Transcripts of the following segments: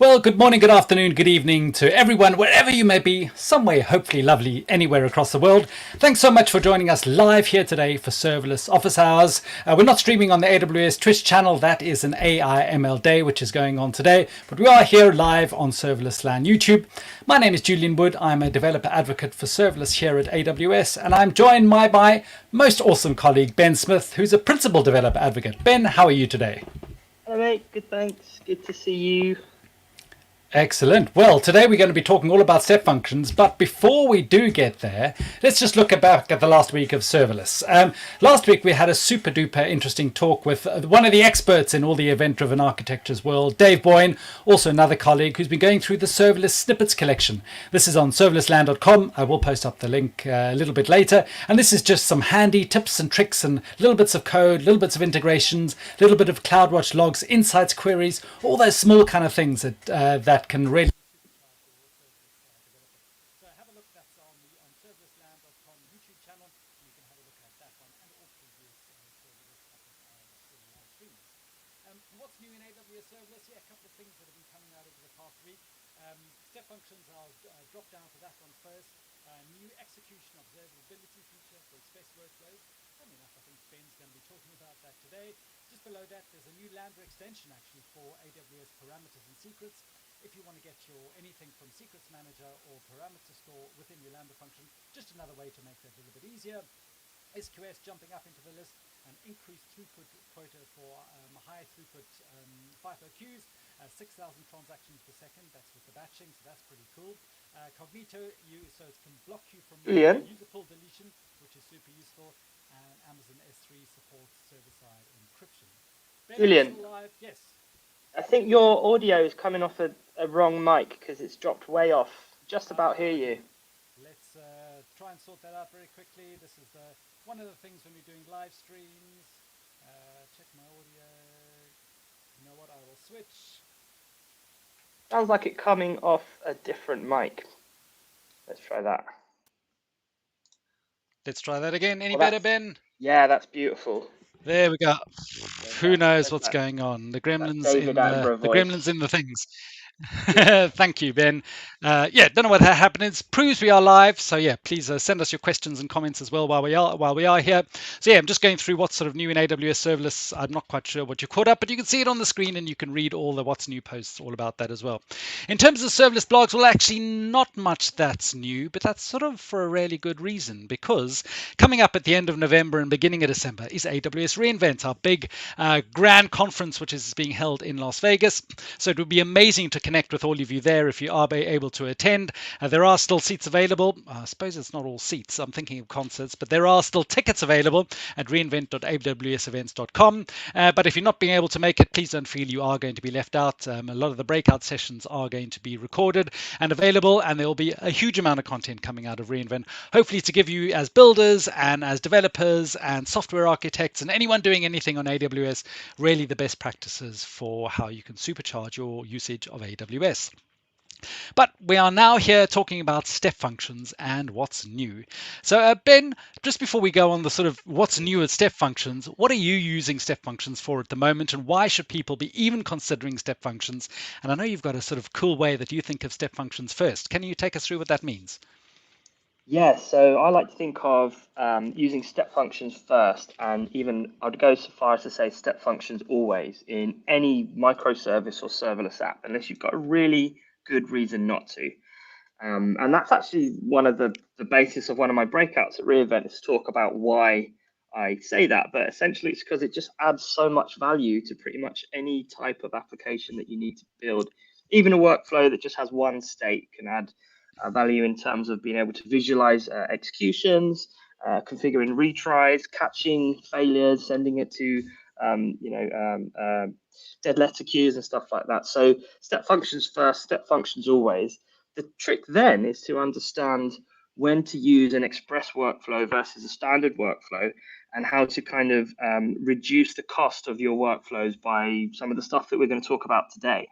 Well, good morning, good afternoon, good evening to everyone, wherever you may be, somewhere hopefully lovely, anywhere across the world. Thanks so much for joining us live here today for Serverless Office Hours. We're not streaming on the AWS Twitch channel. That is an AI ML day, which is going on today. But we are here live on Serverless LAN YouTube. My name is Julian Wood. I'm a developer advocate for Serverless here at AWS. And I'm joined by my most awesome colleague, Ben Smith, who's a principal developer advocate. Ben, how are you today? Hello, mate. Good, thanks. Good to see you. Excellent. Well, today we're going to be talking all about step functions, but before we do get there, let's just look back at the last week of serverless. Last week we had a super duper interesting talk with one of the experts in all the event-driven architectures world, Dave Boyne, also another colleague who's been going through the serverless snippets collection. This is on serverlessland.com. I will post up the link a little bit later, and this is just some handy tips and tricks and little bits of code, little bits of integrations, little bit of CloudWatch logs, insights, queries, all those small kind of things that can really. So have a look. That's on serverlessland.com YouTube channel. You can have a look at that one and all previous serverless live streams. What's new in AWS Serverless? Yeah, a couple of things that have been coming out over the past week. Step functions, I'll drop down to that one first. New execution observability feature for express workflows. Funny enough, I think Ben's going to be talking about that today. Just below that, there's a new Lambda extension actually for AWS parameters and secrets. If you want to get your anything from secrets manager or parameter store within your Lambda function, just another way to make that a little bit easier. SQS jumping up into the list, an increased throughput quota for high throughput FIFO queues, 6,000 transactions per second. That's with the batching, so that's pretty cool. Cognito, so it can block you from Julian, user pull deletion, which is super useful. And Amazon S3 supports server-side encryption. Ben, are you Julian, still live? Yes. I think your audio is coming off a wrong mic because it's dropped way off. Just about hear you. Let's try and sort that out very quickly. This is one of the things when we're doing live streams. Check my audio. You know what? I will switch. Sounds like it coming off a different mic. Let's try that. Let's try that again. Any Well, better, Ben? yeah, that's beautiful. There we go. Who knows what's That's going on? The gremlins David in the Attenborough voice. gremlins in the things. Thank you, Ben. Yeah, don't know what happened. It proves we are live. So yeah, please send us your questions and comments as well while we are here. So yeah, I'm just going through what's sort of new in AWS Serverless. I'm not quite sure what you caught up, but you can see it on the screen and you can read all the what's new posts all about that as well. In terms of serverless blogs, well, actually not much that's new, but that's sort of for a really good reason, because coming up at the end of November and beginning of December is AWS reInvent, our big grand conference, which is being held in Las Vegas. So it would be amazing to connect with all of you there if you are able to attend. There are still seats available. I suppose it's not all seats. I'm thinking of concerts, but there are still tickets available at reinvent.awsevents.com. But if you're not being able to make it, please don't feel you are going to be left out. A lot of the breakout sessions are going to be recorded and available, and there will be a huge amount of content coming out of reInvent, hopefully to give you as builders and as developers and software architects and anyone doing anything on AWS really the best practices for how you can supercharge your usage of AWS. But we are now here talking about step functions and what's new. So Ben, just before we go on the sort of what's new at step functions, what are you using step functions for at the moment, and why should people be even considering step functions? And I know you've got a sort of cool way that you think of step functions first. Can you take us through what that means? Yeah, so I like to think of using step functions first, and even I'd go so far as to say step functions always in any microservice or serverless app, unless you've got a really good reason not to. And that's actually one of the basis of one of my breakouts at reInvent is to talk about why I say that. But essentially, it's because it just adds so much value to pretty much any type of application that you need to build. Even a workflow that just has one state can add value in terms of being able to visualize executions, configuring retries, catching failures, sending it to dead letter queues and stuff like that. So step functions first, step functions always. The trick then is to understand when to use an express workflow versus a standard workflow, and how to kind of reduce the cost of your workflows by some of the stuff that we're going to talk about today.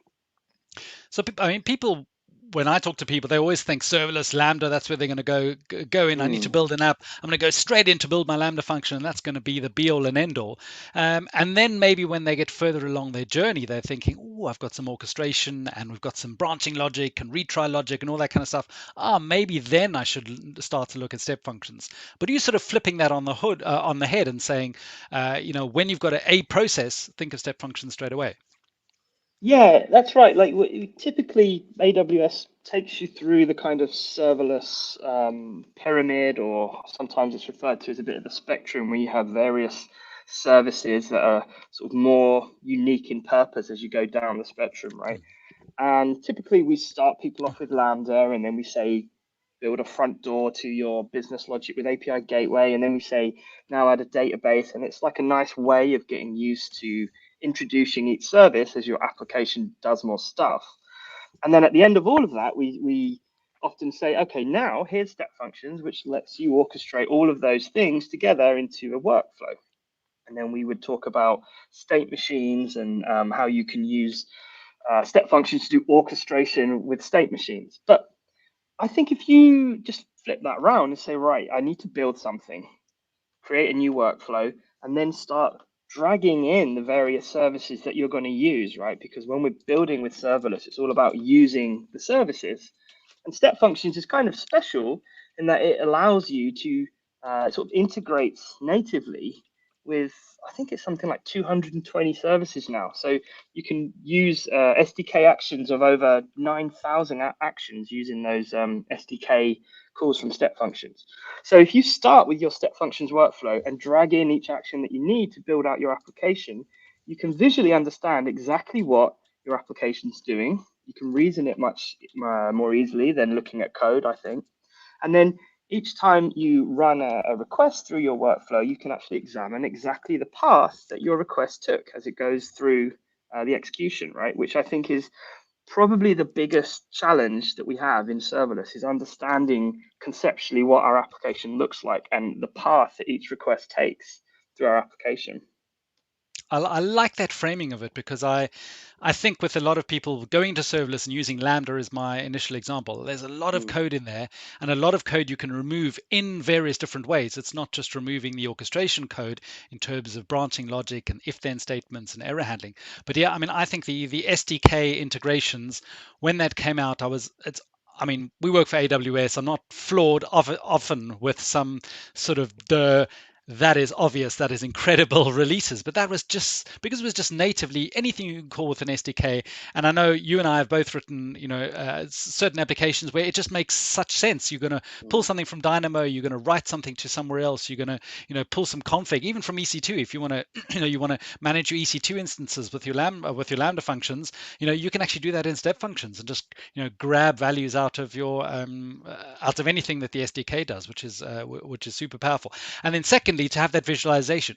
So, I mean, people when I talk to people, they always think serverless Lambda. That's where they're going to go in. I need to Mm. build an app. I'm going to go straight in to build my Lambda function, and that's going to be the be all and end all. And then maybe when they get further along their journey, they're thinking, oh, I've got some orchestration, and we've got some branching logic and retry logic and all that kind of stuff. Maybe then I should start to look at step functions. But you sort of flipping that on the head and saying, when you've got a process, think of step functions straight away. Yeah, that's right. Like typically, AWS takes you through the kind of serverless pyramid, or sometimes it's referred to as a bit of a spectrum, where you have various services that are sort of more unique in purpose as you go down the spectrum, right? And typically, we start people off with Lambda, and then we say build a front door to your business logic with API Gateway, and then we say now add a database, and it's like a nice way of getting used to introducing each service as your application does more stuff. And then at the end of all of that, we often say, okay, now here's step functions, which lets you orchestrate all of those things together into a workflow. And then we would talk about state machines and how you can use step functions to do orchestration with state machines. But I think if you just flip that around and say, right, I need to build something, create a new workflow, and then start dragging in the various services that you're going to use, right? Because when we're building with serverless, it's all about using the services. And step functions is kind of special in that it allows you to sort of integrates natively with, I think it's something like 220 services now. So you can use SDK actions of over 9,000 actions using those SDK calls from step functions. So if you start with your step functions workflow and drag in each action that you need to build out your application, you can visually understand exactly what your application's doing. You can reason it much more easily than looking at code, I think. And then each time you run a request through your workflow, you can actually examine exactly the path that your request took as it goes through the execution, right? Which I think is probably the biggest challenge that we have in serverless is understanding conceptually what our application looks like and the path that each request takes through our application. I like that framing of it because I think with a lot of people going to serverless and using Lambda as my initial example, there's a lot of Mm, code in there and a lot of code you can remove in various different ways. It's not just removing the orchestration code in terms of branching logic and if-then statements and error handling. But yeah, I mean, I think the SDK integrations, when that came out, I mean, we work for AWS. I'm not flawed often with some sort of that is obvious, that is incredible releases. But that was just because it was just natively anything you can call with an SDK. And I know you and I have both written, certain applications where it just makes such sense. You're going to pull mm, something from Dynamo, you're going to write something to somewhere else, you're going to, pull some config, even from EC2. If you want to, you want to manage your EC2 instances with your Lambda functions, you can actually do that in step functions and just, grab values out of your out of anything that the SDK does, which is super powerful. And then secondly, to have that visualization.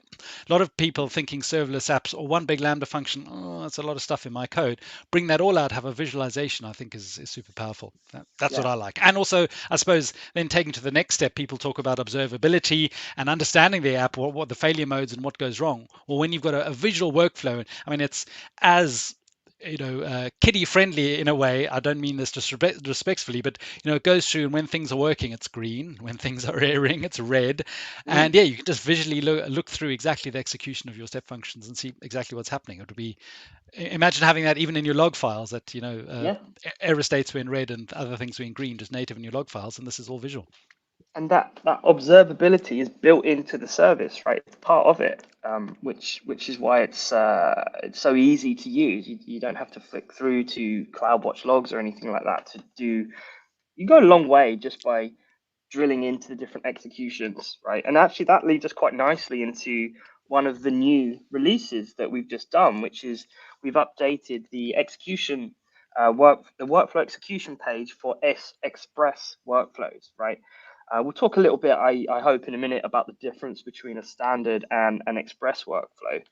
A lot of people thinking serverless apps or one big Lambda function, oh, that's a lot of stuff in my code. Bring that all out, have a visualization, I think is super powerful. That's what yeah. I like. And also, I suppose, then taking to the next step, people talk about observability and understanding the app, what the failure modes and what goes wrong. Well, when you've got a visual workflow, I mean, it's as kiddie friendly in a way. I don't mean this disrespectfully, but it goes through, and when things are working, it's green. When things are erroring, it's red. And Mm, yeah, you can just visually look through exactly the execution of your step functions and see exactly what's happening. It would be, imagine having that even in your log files, that yeah. error states were in red and other things were in green, just native in your log files, and this is all visual. And that observability is built into the service, right? It's part of it, which is why it's so easy to use. You don't have to flick through to CloudWatch logs or anything like that to do. You go a long way just by drilling into the different executions, right? And actually, that leads us quite nicely into one of the new releases that we've just done, which is we've updated the the workflow execution page for Express workflows, right? We'll talk a little bit, I hope, in a minute about the difference between a standard and an Express workflow.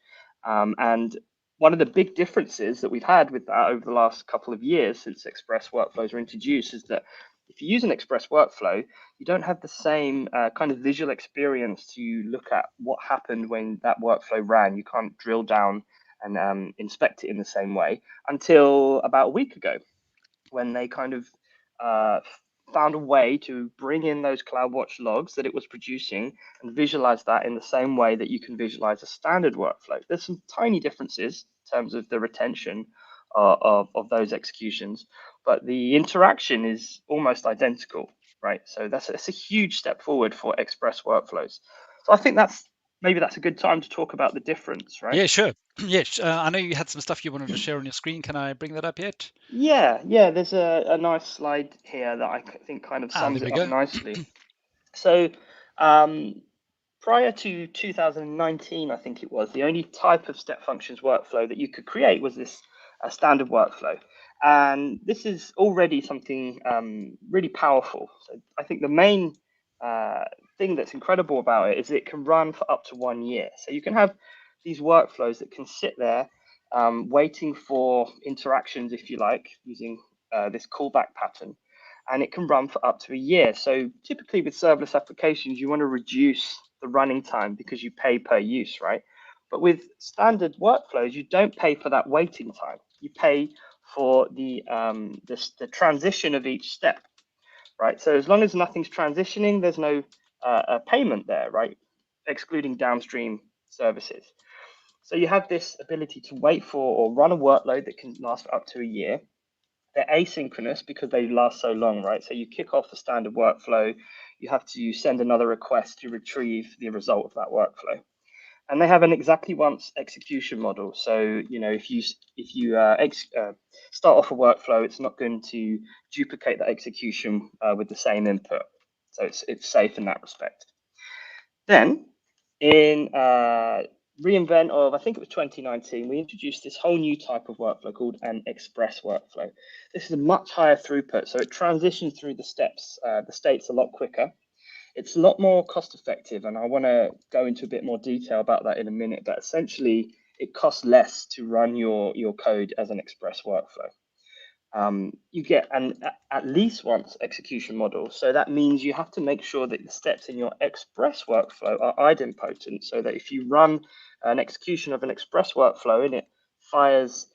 And one of the big differences that we've had with that over the last couple of years since Express workflows were introduced is that if you use an Express workflow, you don't have the same kind of visual experience to look at what happened when that workflow ran. You can't drill down and inspect it in the same way until about a week ago when they kind of found a way to bring in those CloudWatch logs that it was producing and visualize that in the same way that you can visualize a standard workflow. There's some tiny differences in terms of the retention of those executions, but the interaction is almost identical, right? So that's a huge step forward for Express workflows. So I think maybe that's a good time to talk about the difference, right? Yeah, sure. Yes, I know you had some stuff you wanted to share on your screen. Can I bring that up yet? Yeah. There's a nice slide here that I think kind of Ah, there sums it we up go. nicely. So, um, prior to 2019, I think it was, the only type of step functions workflow that you could create was this standard workflow. And this is already something really powerful. So I think the main uh, thing that's incredible about it is it can run for up to 1 year. So you can have these workflows that can sit there waiting for interactions, if you like, using this callback pattern, and it can run for up to a year. So typically with serverless applications, you want to reduce the running time because you pay per use, right? But with standard workflows, you don't pay for that waiting time. You pay for the transition of each step, right? So as long as nothing's transitioning, there's no payment there, right? Excluding downstream services. So you have this ability to wait for or run a workload that can last for up to a year. They're asynchronous because they last so long, right? So you kick off the standard workflow, you have to send another request to retrieve the result of that workflow. And they have an exactly once execution model. So if you start off a workflow, it's not going to duplicate that execution with the same input. So it's safe in that respect. Then, in reInvent of, I think it was 2019, we introduced this whole new type of workflow called an express workflow. This is a much higher throughput, so it transitions through the steps, the states a lot quicker. It's a lot more cost effective, and I want to go into a bit more detail about that in a minute, but essentially it costs less to run your code as an express workflow. You get an at least once execution model. So that means you have to make sure that the steps in your express workflow are idempotent so that if you run an execution of an express workflow and it fires,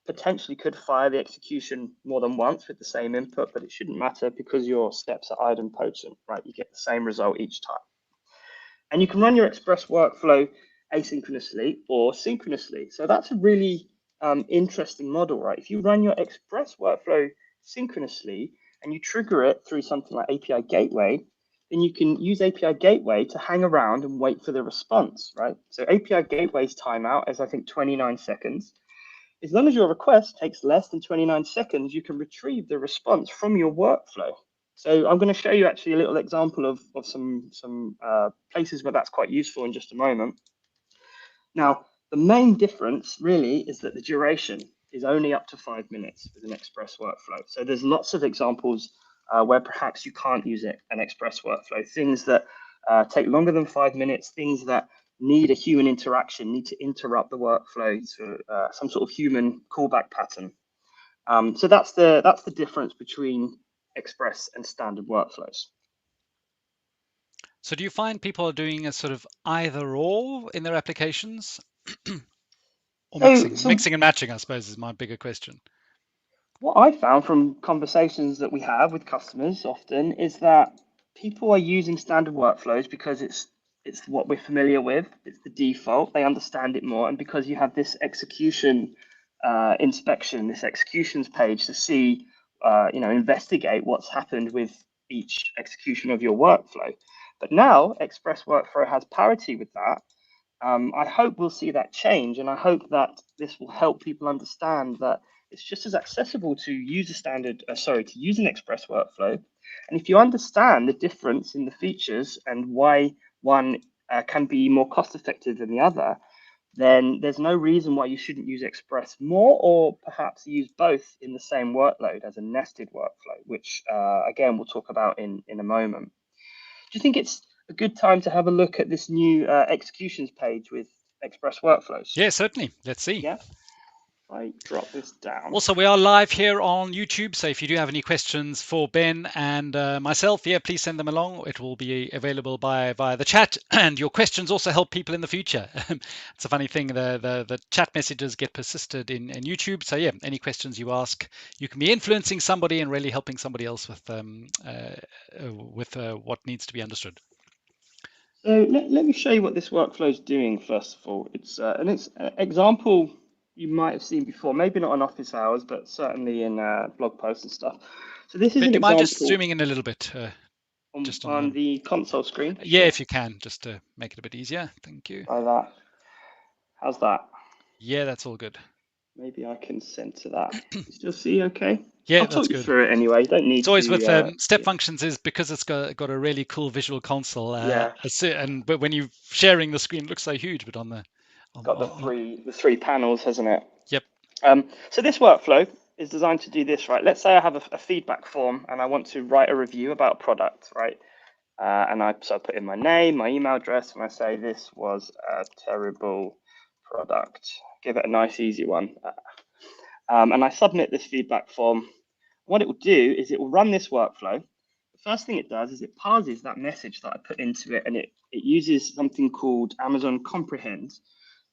potentially could fire the execution more than once with the same input, but it shouldn't matter because your steps are idempotent, right? You get the same result each time. And you can run your Express workflow asynchronously or synchronously. So that's a really interesting model, right? If you run your Express workflow synchronously and you trigger it through something like API Gateway, then you can use API Gateway to hang around and wait for the response, right? So API Gateway's timeout is, I think, 29 seconds. As long as your request takes less than 29 seconds, you can retrieve the response from your workflow. So I'm going to show you actually a little example of some places where that's quite useful in just a moment. Now, the main difference really is that the duration is only up to 5 minutes with an express workflow. So there's lots of examples where perhaps you can't use it, an express workflow, things that take longer than 5 minutes, things that need a human interaction, need to interrupt the workflow to some sort of human callback pattern. So that's the difference between express and standard workflows. So do you find people are doing a sort of either or in their applications, or So, mixing so and matching, I suppose, is my bigger question. what I found from conversations that we have with customers often is that people are using standard workflows because it's what we're familiar with. It's the default. They understand it more, and because you have this execution inspection, this executions page to see, investigate what's happened with each execution of your workflow. But now Express Workflow has parity with that. I hope we'll see that change, and I hope that this will help people understand that it's just as accessible to use a to use an Express workflow. And if you understand the difference in the features and why one can be more cost effective than the other, then there's no reason why you shouldn't use Express more, or perhaps use both in the same workload as a nested workflow, which again we'll talk about in a moment. Do you think it's a good time to have a look at this new executions page with Express workflows? Yeah, certainly. Let's see. Yeah. I drop this down. Also, we are live here on YouTube, so if you do have any questions for Ben and myself, yeah, please send them along. It will be available via the chat, and your questions also help people in the future. It's a funny thing, the chat messages get persisted in YouTube. So yeah, any questions you ask, you can be influencing somebody and really helping somebody else with what needs to be understood. So let me show you what this workflow is doing first of all. It's an example you might have seen before, maybe not on office hours, but certainly in blog posts and stuff. So this is Ben, an do you mind just example zooming in a little bit, just on on the console screen. yeah, Sure, if you can, just to make it a bit easier. Thank you. like that. How's that? Yeah, that's all good. Maybe I can center that. You still see okay? Yeah, I'll that's talk you good. through it anyway. You don't It's need always with to. step functions is because it's got a really cool visual console. Yeah, But when you're sharing the screen, it looks so huge. But on the got the three panels, hasn't it? yep. So this workflow is designed to do this, right? Let's say I have a feedback form and I want to write a review about a product, right? So I put in my name, my email address, and I say this was a terrible product. Give it a nice, easy one. And I submit this feedback form. What it will do is it will run this workflow. The first thing it does is it parses that message that I put into it, and it uses something called Amazon Comprehend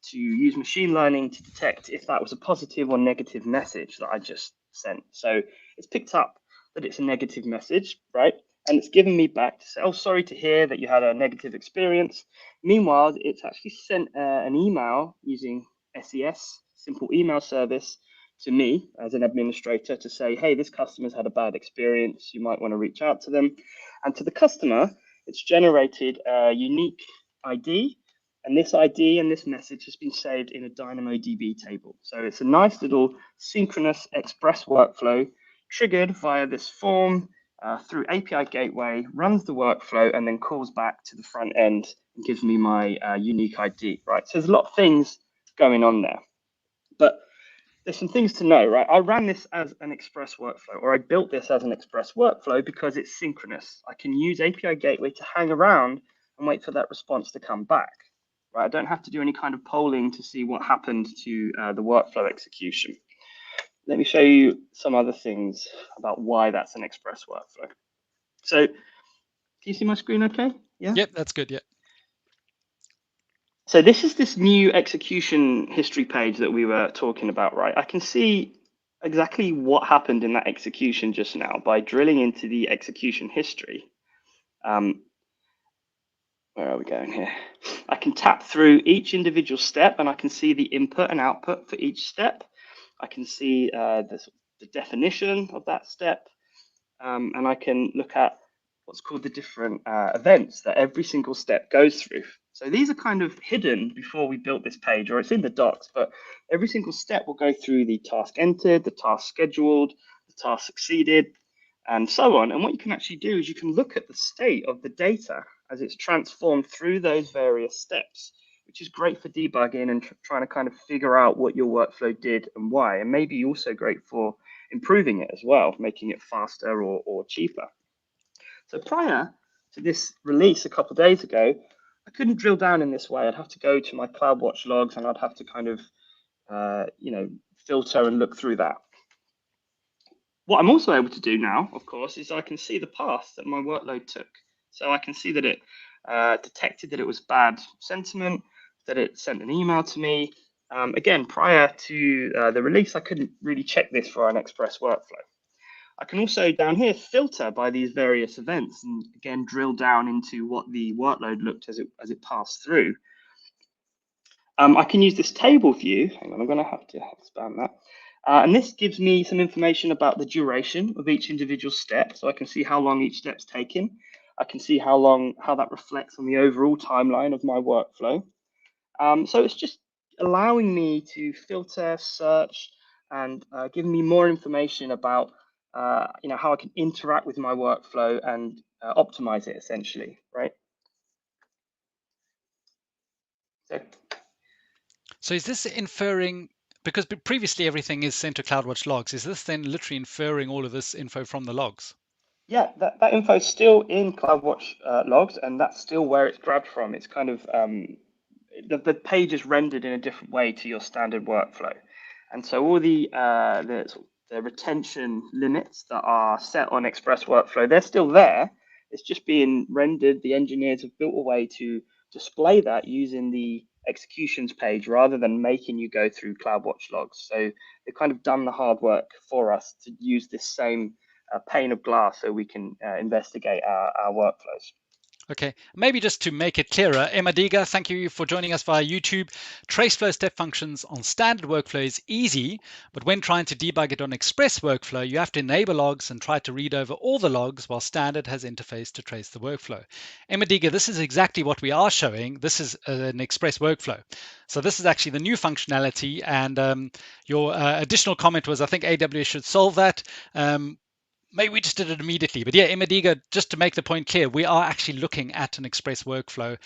to use machine learning to detect if that was a positive or negative message that I just sent. So it's picked up that it's a negative message, right? And it's given me back to say, oh, sorry to hear that you had a negative experience. Meanwhile, it's actually sent an email using SES, simple email service, to me as an administrator to say, hey, this customer's had a bad experience. You might want to reach out to them. And to the customer, it's generated a unique ID, and this ID and this message has been saved in a DynamoDB table. So it's a nice little synchronous express workflow triggered via this form through API gateway, runs the workflow, and then calls back to the front end and gives me my unique ID, right? So there's a lot of things going on there. But there's some things to know, right? I ran this as an express workflow, or I built this as an express workflow because it's synchronous. I can use API Gateway to hang around and wait for that response to come back, right? I don't have to do any kind of polling to see what happened to the workflow execution. Let me show you some other things about why that's an express workflow. So, can you see my screen okay? Yeah? Yep, that's good. Yeah. So this is this new execution history page that we were talking about, right? I can see exactly what happened in that execution just now by drilling into the execution history. Where are we going here? I can tap through each individual step and I can see the input and output for each step. I can see the definition of that step, and I can look at what's called the different events that every single step goes through. So these are kind of hidden before we built this page, or it's in the docs, but every single step will go through the task entered, the task scheduled, the task succeeded, and so on. And what you can actually do is you can look at the state of the data as it's transformed through those various steps, which is great for debugging and trying to kind of figure out what your workflow did and why, and maybe also great for improving it as well, making it faster or cheaper. So prior to this release a couple of days ago, I couldn't drill down in this way. I'd have to go to my CloudWatch logs and I'd have to kind of, filter and look through that. What I'm also able to do now, of course, is I can see the path that my workload took. So I can see that it detected that it was bad sentiment, that it sent an email to me. Again, prior to the release, I couldn't really check this for an express workflow. I can also down here filter by these various events and again drill down into what the workload looked as it passed through. I can use this table view. Hang on, I'm going to have to expand that. And this gives me some information about the duration of each individual step. So I can see how long each step's taken. I can see how that reflects on the overall timeline of my workflow. So it's just allowing me to filter, search, and giving me more information about how I can interact with my workflow and optimize it essentially, right? So is this inferring, because previously everything is sent to CloudWatch logs, is this then literally inferring all of this info from the logs? Yeah, that info is still in CloudWatch logs, and that's still where it's grabbed from. It's kind of the page is rendered in a different way to your standard workflow. And so all the retention limits that are set on Express Workflow, they're still there. It's just being rendered. The engineers have built a way to display that using the executions page rather than making you go through CloudWatch logs. So they've kind of done the hard work for us to use this same pane of glass so we can investigate our workflows. Okay, maybe just to make it clearer, Emma Diga, thank you for joining us via YouTube. Traceflow step functions on standard workflow is easy, but when trying to debug it on Express workflow, you have to enable logs and try to read over all the logs while standard has interface to trace the workflow. Emma Diga, this is exactly what we are showing. This is an Express workflow. So this is actually the new functionality, and your additional comment was, I think AWS should solve that. Maybe we just did it immediately. But yeah, Imadiga, just to make the point clear, we are actually looking at an Express workflow.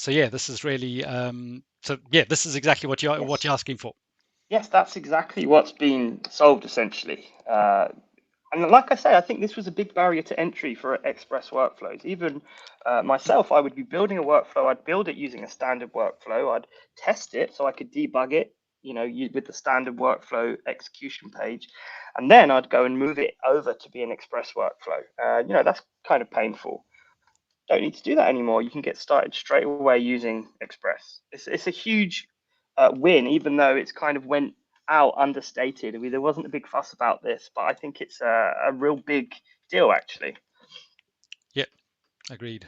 So yeah, this is really this is exactly what you're Yes. asking for. Yes, that's exactly what's been solved essentially. And like I say, I think this was a big barrier to entry for Express workflows. Even myself, I would be building a workflow. I'd build it using a standard workflow. I'd test it so I could debug it, with the standard workflow execution page, and then I'd go and move it over to be an Express workflow. That's kind of painful. Don't need to do that anymore. You can get started straight away using Express. It's a huge win, even though it's kind of went out understated. I mean, there wasn't a big fuss about this, but I think it's a real big deal, actually. Yeah, agreed.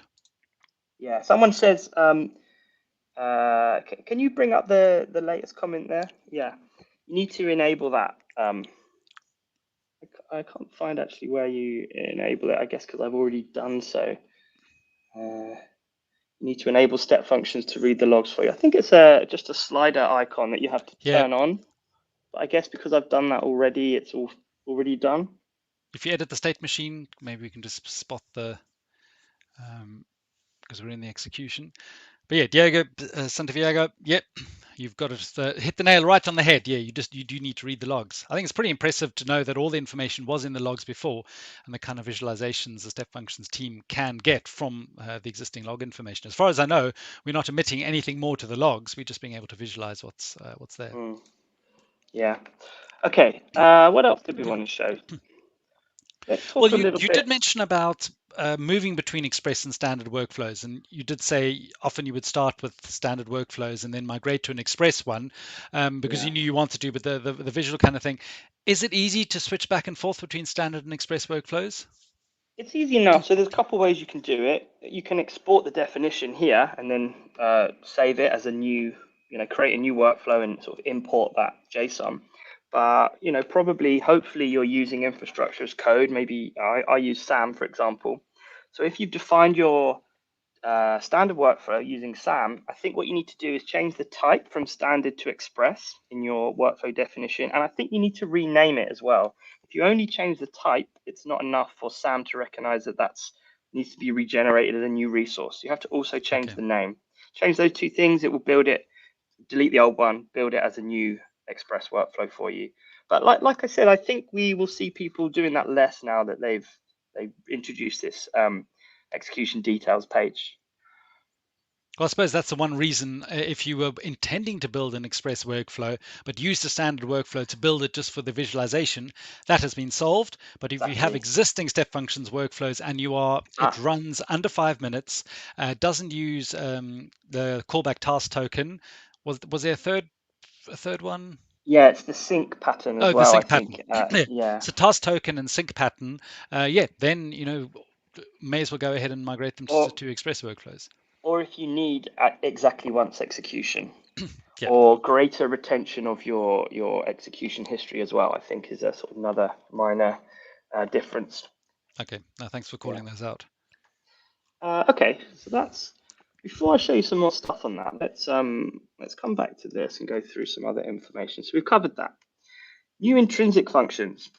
Yeah. Someone says, can you bring up the latest comment there? Yeah. You need to enable that. I can't find actually where you enable it. I guess because I've already done so. Uh, You need to enable step functions to read the logs for you. I think it's just a slider icon that you have to Yeah, turn on. But I guess because I've done that already, it's all already done. if you edit the state machine, maybe we can just spot the because we're in the execution. But yeah, Diego Santiago, yep, you've got to hit the nail right on the head. Yeah, you do need to read the logs. I think it's pretty impressive to know that all the information was in the logs before, and the kind of visualizations the step functions team can get from the existing log information. As far as I know, we're not omitting anything more to the logs. We're just being able to visualize what's there. Yeah. Okay. What else did we want to show? Let's Well, talk a you little you did bit. mention about moving between Express and standard workflows, and you did say often you would start with standard workflows and then migrate to an Express one because Yeah. you knew you want to do with the visual kind of thing. Is it easy to switch back and forth between standard and Express workflows? It's easy enough. So there's a couple ways you can do it. You can export the definition here and then save it as a new, create a new workflow and sort of import that JSON. But probably, hopefully, you're using infrastructure as code. Maybe I use SAM, for example. So if you've defined your standard workflow using SAM, I think what you need to do is change the type from standard to express in your workflow definition. And I think you need to rename it as well. If you only change the type, it's not enough for SAM to recognize that that's needs to be regenerated as a new resource. You have to also change Okay. the name. Change those two things, it will build it, delete the old one, build it as a new express workflow for you. But like I said, I think we will see people doing that less now that they've introduced this execution details page. Well, I suppose that's the one reason if you were intending to build an Express workflow, but use the standard workflow to build it just for the visualization, that has been solved. But if you have Exactly. existing step functions workflows and it Ah, runs under 5 minutes, doesn't use the callback task token. Was there a third one? yeah, it's the sync pattern as Oh, the well, I sync pattern. think. Yeah. Yeah. So task token and sync pattern, yeah, then may as well go ahead and migrate them to, Or to Express workflows. or if you need exactly once execution Yeah. or greater retention of your execution history as well, I think is a sort of another minor difference. Okay. No, thanks for Yeah. calling those out. Okay, so that's before I show you some more stuff on that, let's come back to this and go through some other information. So we've covered that. New intrinsic functions.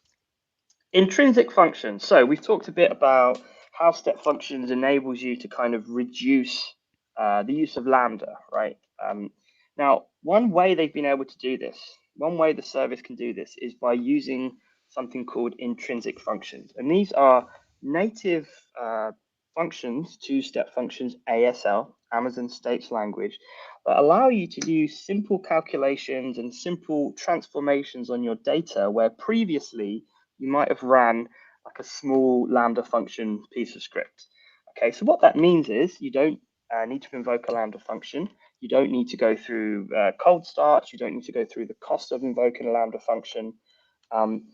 Intrinsic functions. So we've talked a bit about how step functions enables you to kind of reduce the use of lambda, right? Now, one way they've been able to do this, one way the service can do this is by using something called intrinsic functions. And these are native functions to step functions ASL. Amazon States language, that allow you to do simple calculations and simple transformations on your data where previously you might have ran like a small Lambda function piece of script. Okay, so what that means is you don't need to invoke a Lambda function. You don't need to go through cold starts. You don't need to go through the cost of invoking a Lambda function. Um,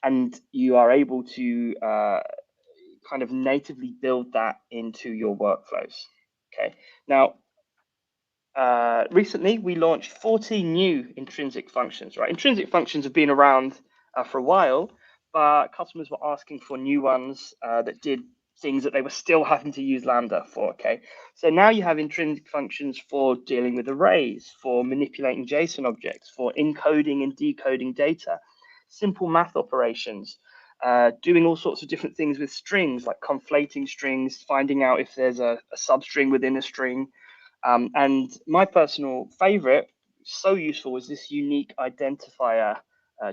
and you are able to kind of natively build that into your workflows. Okay. Now, recently we launched 14 new intrinsic functions, right? Intrinsic functions have been around for a while, but customers were asking for new ones that did things that they were still having to use Lambda for, okay? So now you have intrinsic functions for dealing with arrays, for manipulating JSON objects, for encoding and decoding data, simple math operations, doing all sorts of different things with strings, like conflating strings, finding out if there's a substring within a string, and my personal favorite, so useful, is this unique identifier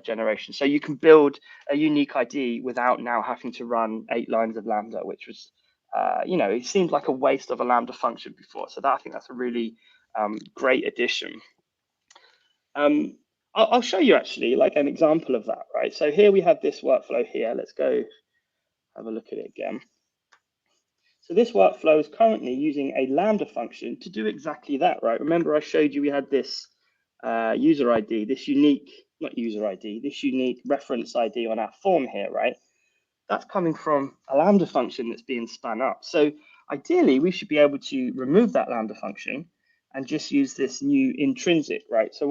generation. So you can build a unique ID without now having to run 8 lines of Lambda, which was, it seemed like a waste of a Lambda function before. So I think that's a really great addition. I'll show you actually like an example of that, right? So here we have this workflow here. Let's go have a look at it again. So this workflow is currently using a Lambda function to do exactly that, right? Remember I showed you we had this user ID, this unique, not user ID, this unique reference ID on our form here, right? That's coming from a Lambda function that's being spun up. So ideally, we should be able to remove that Lambda function and just use this new intrinsic, right? So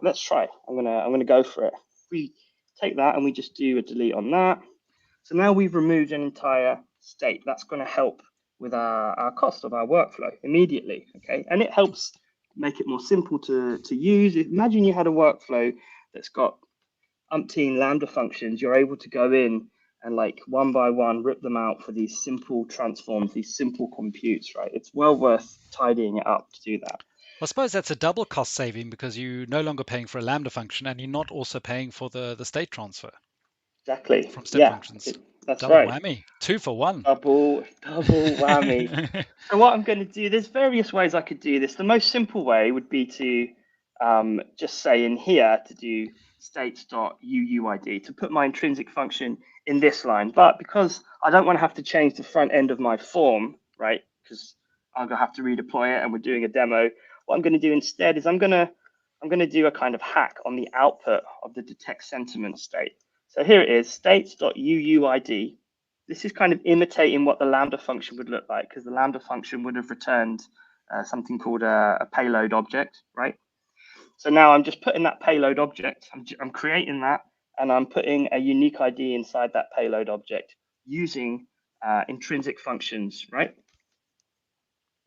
let's try. I'm gonna go for it. We take that and we just do a delete on that. So now we've removed an entire state. That's going to help with our cost of our workflow immediately, okay? And it helps make it more simple to use. Imagine you had a workflow that's got umpteen Lambda functions. You're able to go in and like one by one rip them out for these simple transforms, these simple computes, right? It's well worth tidying it up to do that. I suppose that's a double cost saving because you're no longer paying for a Lambda function and you're not also paying for the state transfer Exactly. from step Yeah, functions. that's Double right. whammy, two for one. Double whammy. So what I'm going to do, there's various ways I could do this. The most simple way would be to just say in here to do states.uuid to put my intrinsic function in this line. But because I don't want to have to change the front end of my form, right? Because I'm going to have to redeploy it and we're doing a demo. What I'm going to do instead is I'm going to do a kind of hack on the output of the detect sentiment state. So here it is, states.uuid. This is kind of imitating what the Lambda function would look like, because the Lambda function would have returned something called a payload object, right? So now I'm just putting that payload object, I'm creating that, and I'm putting a unique ID inside that payload object using intrinsic functions, right?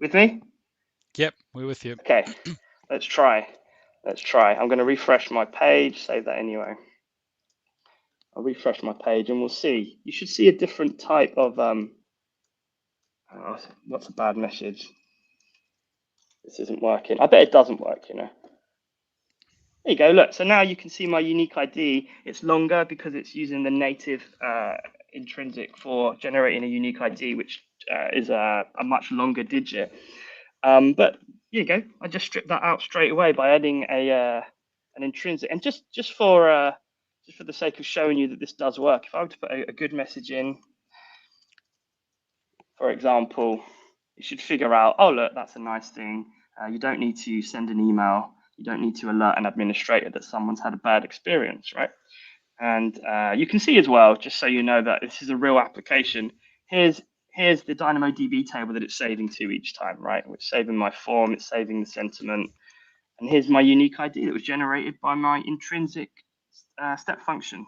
With me? Yep, we're with you. Okay, let's try. Let's try. I'm going to refresh my page, save that anyway. I'll refresh my page and we'll see. You should see a different type of, what's a bad message? This isn't working. I bet it doesn't work, you know. There you go, look. So now you can see my unique ID. It's longer because it's using the native intrinsic for generating a unique ID, which is a much longer digit. But here you go. I just stripped that out straight away by adding an intrinsic. And just for the sake of showing you that this does work, if I were to put a good message in, for example, you should figure out, oh, look, that's a nice thing. You don't need to send an email. You don't need to alert an administrator that someone's had a bad experience, right? And you can see as well, just so you know that this is a real application, here's the DynamoDB table that it's saving to each time, right? It's saving my form, it's saving the sentiment. And here's my unique ID that was generated by my intrinsic step function.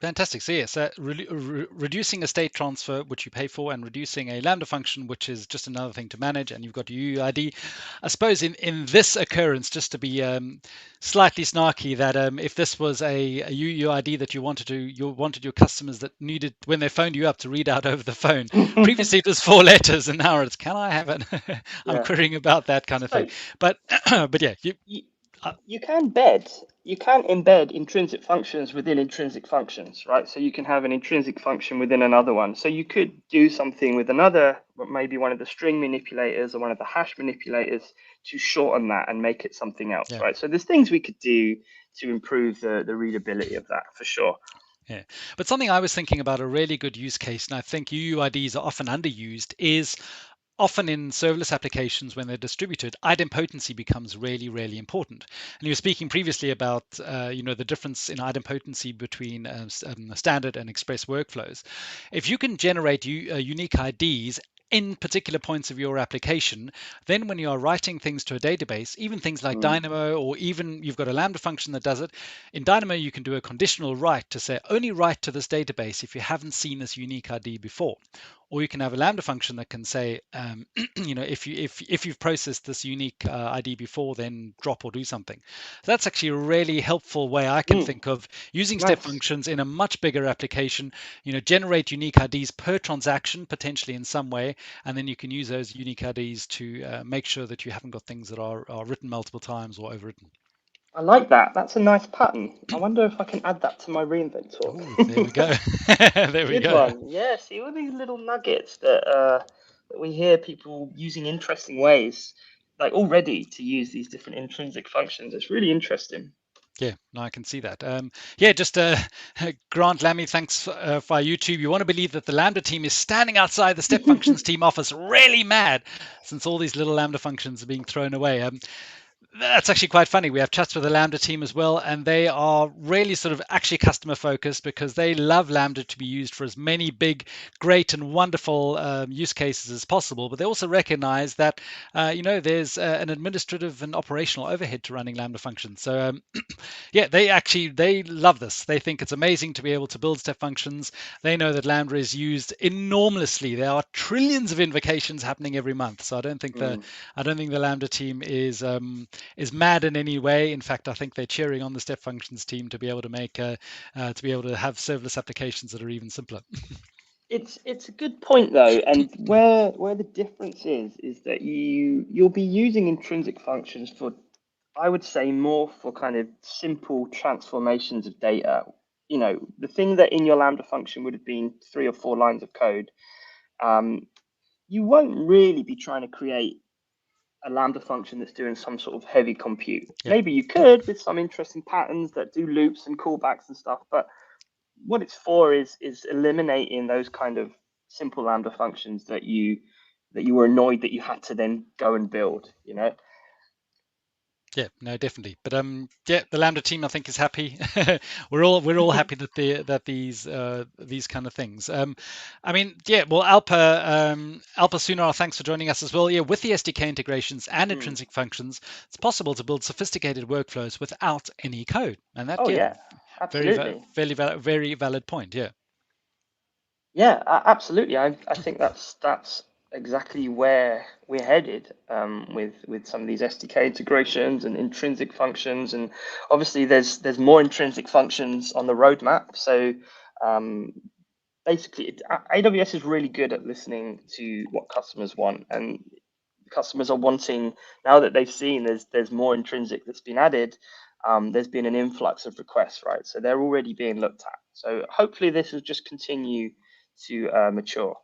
Fantastic. So yes, reducing a state transfer, which you pay for, and reducing a Lambda function, which is just another thing to manage, and you've got UUID. I suppose in this occurrence, just to be slightly snarky, that if this was a UUID that you wanted your customers that needed when they phoned you up to read out over the phone. Previously it was 4 letters, and now it's can I have it? I'm Yeah. querying about that kind of thing. So But but yeah, you can bed you can embed intrinsic functions within intrinsic functions, right? So you can have an intrinsic function within another one. So you could do something with another, maybe one of the string manipulators or one of the hash manipulators to shorten that and make it something else, Yeah. right? So there's things we could do to improve the readability of that for sure. Yeah. But something I was thinking about, a really good use case, and I think UUIDs are often underused, is often in serverless applications when they're distributed, idempotency becomes really, really important. And you were speaking previously about, the difference in idempotency between standard and express workflows. If you can generate unique IDs in particular points of your application, then when you are writing things to a database, even things like Mm, Dynamo, or even you've got a Lambda function that does it, in Dynamo you can do a conditional write to say only write to this database if you haven't seen this unique ID before. Or you can have a Lambda function that can say, if you've processed this unique ID before, then drop or do something. So that's actually a really helpful way I can mm, think of using step nice. functions in a much bigger application. Generate unique IDs per transaction, potentially in some way, and then you can use those unique IDs to make sure that you haven't got things that are written multiple times or overwritten. I like that. That's a nice pattern. I wonder if I can add that to my reInvent talk. Oh, there we go. There we Good go. one. Yeah, see all these little nuggets that we hear people using interesting ways, like already to use these different intrinsic functions. It's really interesting. Yeah, no, I can see that. Yeah, just Grant Lammy, thanks for our YouTube. You want to believe that the Lambda team is standing outside the Step Functions team office, really mad, since all these little Lambda functions are being thrown away. That's actually quite funny. We have chats with the Lambda team as well, and they are really sort of actually customer focused because they love Lambda to be used for as many big, great, and wonderful use cases as possible. But they also recognize that, there's an administrative and operational overhead to running Lambda functions. So yeah, they love this. They think it's amazing to be able to build step functions. They know that Lambda is used enormously. There are trillions of invocations happening every month. So Mm. I don't think the Lambda team is mad in any way. In fact, I think they're cheering on the step functions team to be able to to be able to have serverless applications that are even simpler. It's a good point though, and where the difference is that you'll be using intrinsic functions for, I would say, more for kind of simple transformations of data. You know, the thing that in your Lambda function would have been 3 or 4 lines of code, um, you won't really be trying to create a Lambda function that's doing some sort of heavy compute. Yeah. Maybe you could with some interesting patterns that do loops and callbacks and stuff, but what it's for is eliminating those kind of simple Lambda functions that you were annoyed that you had to then go and build, you know? Yeah, no, definitely. But yeah, the Lambda team I think is happy. We're all happy that these kind of things. I mean, yeah. Well, Alpa Sunar, thanks for joining us as well. Yeah, with the SDK integrations and Mm. intrinsic functions, it's possible to build sophisticated workflows without any code, and that Oh yeah, yeah, absolutely. very valid point. Yeah. Yeah, absolutely. I think that's exactly where we're headed with some of these SDK integrations and intrinsic functions, and obviously there's more intrinsic functions on the roadmap. So um, basically, AWS is really good at listening to what customers want, and customers are wanting now that they've seen there's more intrinsic that's been added. There's been an influx of requests, right? So they're already being looked at. So hopefully this will just continue to mature.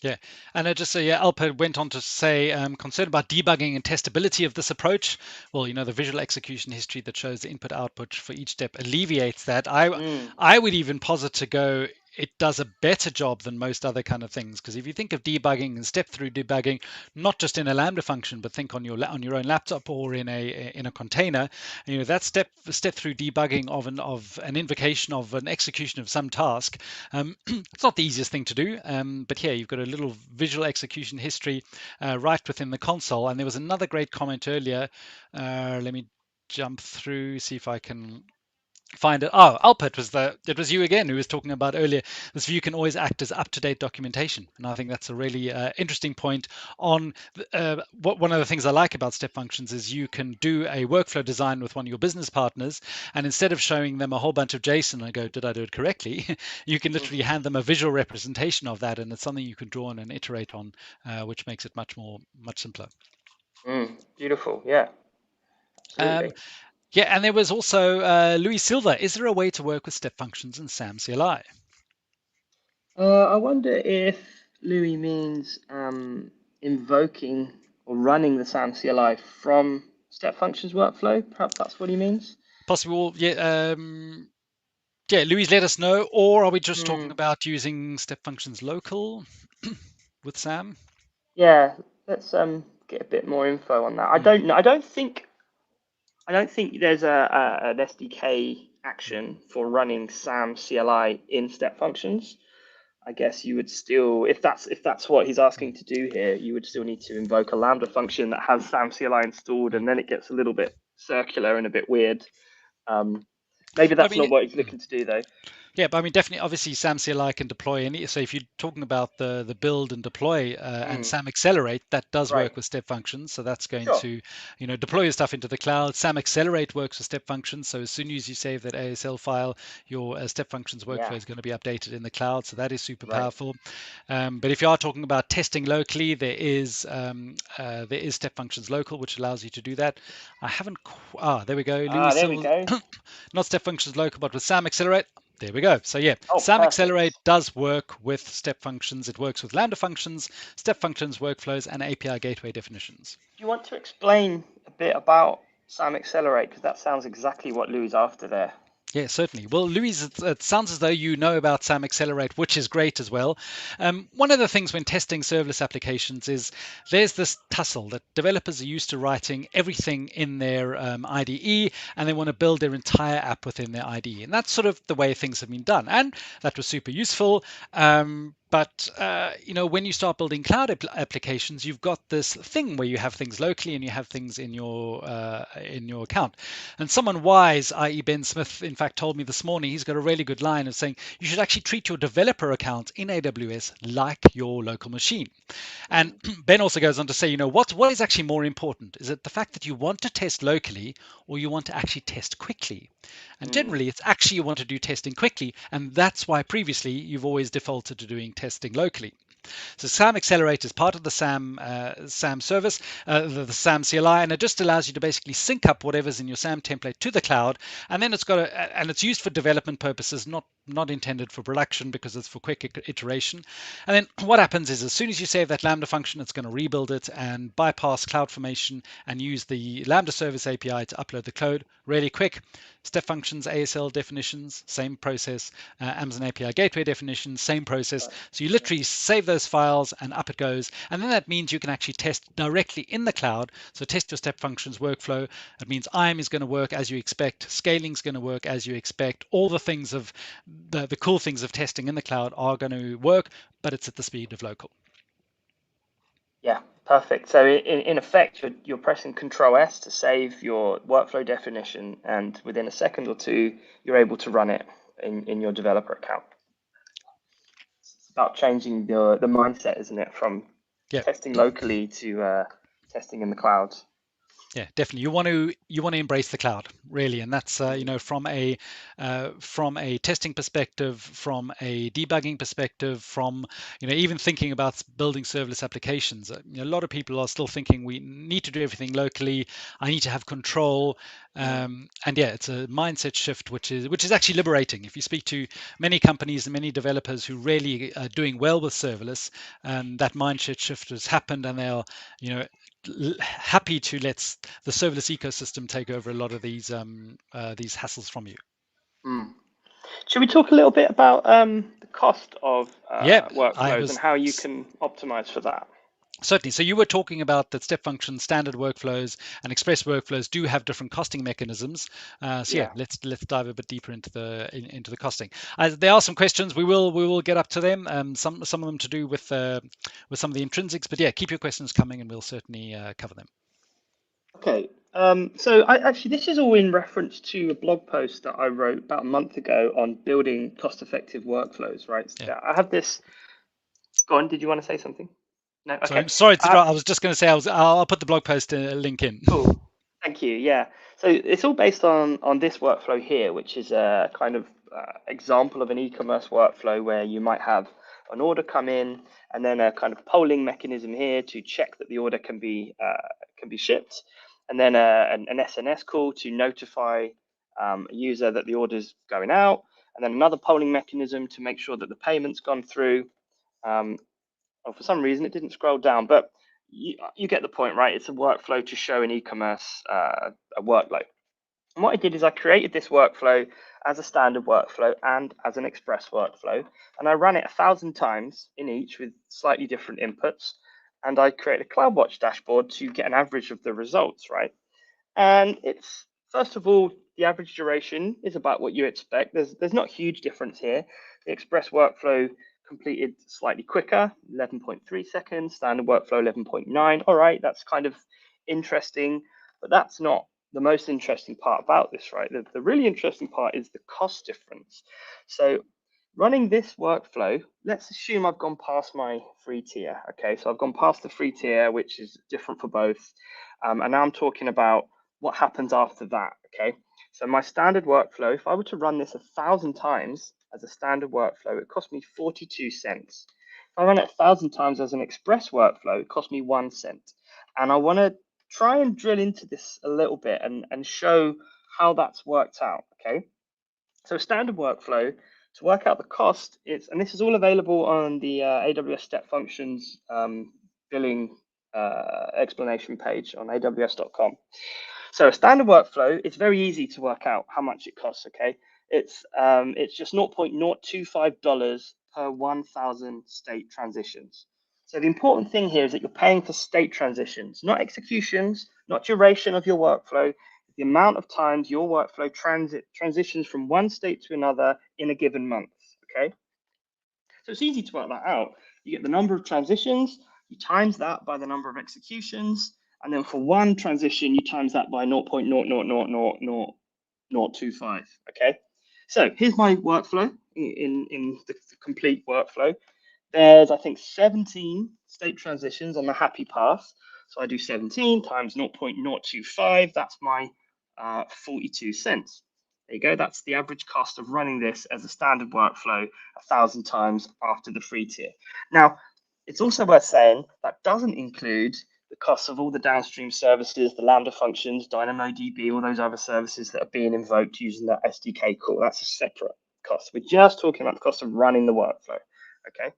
Yeah, and just so yeah, Alper went on to say, concerned about debugging and testability of this approach. Well, the visual execution history that shows the input output for each step alleviates that. Mm, I would even posit to go, it does a better job than most other kind of things. Because if you think of debugging and step through debugging, not just in a Lambda function, but think on your own laptop or in a container, that step through debugging of an invocation of an execution of some task. It's not the easiest thing to do, but here you've got a little visual execution history right within the console. And there was another great comment earlier. Let me jump through, see if I can find it. Oh, Alpert it was you again who was talking about earlier. This view can always act as up-to-date documentation, and I think that's a really interesting point. On one of the things I like about step functions is you can do a workflow design with one of your business partners, and instead of showing them a whole bunch of JSON and go, did I do it correctly? You can literally hand them a visual representation of that, and it's something you can draw on and iterate on, which makes it much simpler. beautiful. Yeah, Um, absolutely. Yeah, and there was also Louis Silva. Is there a way to work with step functions in SAM CLI? I wonder if Louis means invoking or running the SAM CLI from Step Functions workflow. Perhaps that's what he means. Possible, yeah. Yeah, Louise, let us know. Or are we just talking Hmm. about using step functions local with Sam? Yeah, let's get a bit more info on that. I Mm, don't know. I don't think there's an SDK action for running SAM CLI in Step Functions. I guess you would still, if that's what he's mm, asking to do here, you would still need to invoke a Lambda function that has SAM CLI installed, mm. and then it gets a little bit circular and a bit weird. Um, Maybe But I that's mean, not what he's mm. looking to do, though. Yeah, but I mean, definitely, obviously, SAM CLI can deploy any. So if you're talking about the build and deploy and Hmm. SAM Accelerate, that does Right. work with step functions. So that's going Sure. to, deploy your stuff into the cloud. SAM Accelerate works with step functions. So as soon as you save that ASL file, your step functions workflow Yeah. is going to be updated in the cloud. So that is super Right. powerful. But if you are talking about testing locally, there is step functions local, which allows you to do that. I haven't. There we go. Louis Ah, there we Silva, go. not step functions local, but with SAM Accelerate. There we go. So yeah, Oh, SAM perfect. Accelerate does work with step functions. It works with Lambda functions, step functions, workflows, and API gateway definitions. Do you want to explain a bit about SAM Accelerate? Because that sounds exactly what Lou's after there. Yeah, certainly. Well, Louise, it sounds as though you know about SAM Accelerate, which is great as well. One of the things when testing serverless applications is there's this tussle that developers are used to writing everything in their IDE, and they want to build their entire app within their IDE. And that's sort of the way things have been done. And that was super useful. But when you start building cloud applications, you've got this thing where you have things locally and you have things in your account. And someone wise, i.e., Ben Smith, in fact, told me this morning he's got a really good line of saying you should actually treat your developer account in AWS like your local machine. And Mm, Ben also goes on to say, what is actually more important? Is it the fact that you want to test locally or you want to actually test quickly? And mm, generally, it's actually you want to do testing quickly. And that's why previously you've always defaulted to doing testing locally. So SAM Accelerate is part of the SAM service, the SAM CLI, and it just allows you to basically sync up whatever's in your SAM template to the cloud, and then it's used for development purposes, not intended for production because it's for quick iteration. And then what happens is as soon as you save that Lambda function, it's going to rebuild it and bypass CloudFormation and use the Lambda Service API to upload the code really quick. Step functions, ASL definitions, same process. Amazon API gateway definitions, same process. right. So you literally save those files and up it goes. And then that means you can actually test directly in the cloud. So test your step functions workflow. It means IAM is going to work as you expect. Scaling is going to work as you expect. All the things of the cool things of testing in the cloud are going to work, but it's at the speed of local. Yeah, perfect. So in effect, you're pressing Control S to save your workflow definition, and within a second or two, you're able to run it in your developer account. It's about changing the mindset, isn't it, from Yeah. testing locally to testing in the cloud. Yeah, definitely. You want to embrace the cloud, really, and that's Mm, from a testing perspective, from a debugging perspective, from even thinking about building serverless applications. A lot of people are still thinking we need to do everything locally. I need to have control, mm, and yeah, it's a mindset shift, which is actually liberating. If you speak to many companies and many developers who really are doing well with serverless, that mindset shift has happened, and they are you know happy to let the serverless ecosystem take over a lot of these hassles from you. mm. Should we talk a little bit about the cost of Yeah, I workflows and was how you can optimize for that? certainly. So you were talking about that step function, standard workflows, and express workflows do have different costing mechanisms. So yeah, Yeah. let's dive a bit deeper into the costing. There are some questions we will get up to them. Some of them to do with some of the intrinsics, but yeah, keep your questions coming, and we'll certainly cover them. Okay. So actually, this is all in reference to a blog post that I wrote about a month ago on building cost-effective workflows, right? Yeah. Yeah, I have this. Go on. Did you want to say something? No. Okay. Sorry to I have, interrupt. I was just going to say I'll put the blog post link in. cool. Thank you. Yeah. So it's all based on this workflow here, which is a kind of example of an e-commerce workflow where you might have an order come in and then a kind of polling mechanism here to check that the order can be shipped. and then an SNS call to notify a user that the order's going out, and then another polling mechanism to make sure that the payment's gone through. For some reason, it didn't scroll down, but you get the point, right? It's a workflow to show in e-commerce a workload. And what I did is I created this workflow as a standard workflow and as an express workflow, and I ran it 1,000 times in each with slightly different inputs. And I created a CloudWatch dashboard to get an average of the results, right? And it's, first of all, the average duration is about what you expect. There's not a huge difference here. The express workflow completed slightly quicker, 11.3 seconds, standard workflow 11.9. All right, that's kind of interesting, but that's not the most interesting part about this, right? The really interesting part is the cost difference. So running this workflow, let's assume I've gone past my free tier. Okay, so I've gone past the free tier, which is different for both. And now I'm talking about what happens after that. Okay, so my standard workflow, if I were to run this 1,000 times as a standard workflow, it cost me 42 cents. If I run it 1,000 times as an express workflow, it cost me 1 cent. And I want to try and drill into this a little bit and show how that's worked out. Okay, so standard workflow, to work out the cost, and this is all available on the AWS Step Functions billing explanation page on aws.com. So a standard workflow, it's very easy to work out how much it costs. Okay, it's just $0.025 per 1,000 state transitions. So the important thing here is that you're paying for state transitions, not executions, not duration of your workflow, the amount of times your workflow transitions from one state to another in a given month. Okay, so it's easy to work that out. You get the number of transitions, you times that by the number of executions, and then for one transition, you times that by 0.0000025. Okay, so here's my workflow in the complete workflow. There's, I think, 17 state transitions on the happy path. So I do 17 times 0.025. That's my 42 cents. There you go. That's the average cost of running this as a standard workflow 1,000 times after the free tier. Now, it's also worth saying that doesn't include the costs of all the downstream services, the Lambda functions, DynamoDB, all those other services that are being invoked using that SDK call. That's a separate cost. We're just talking about the cost of running the workflow. Okay.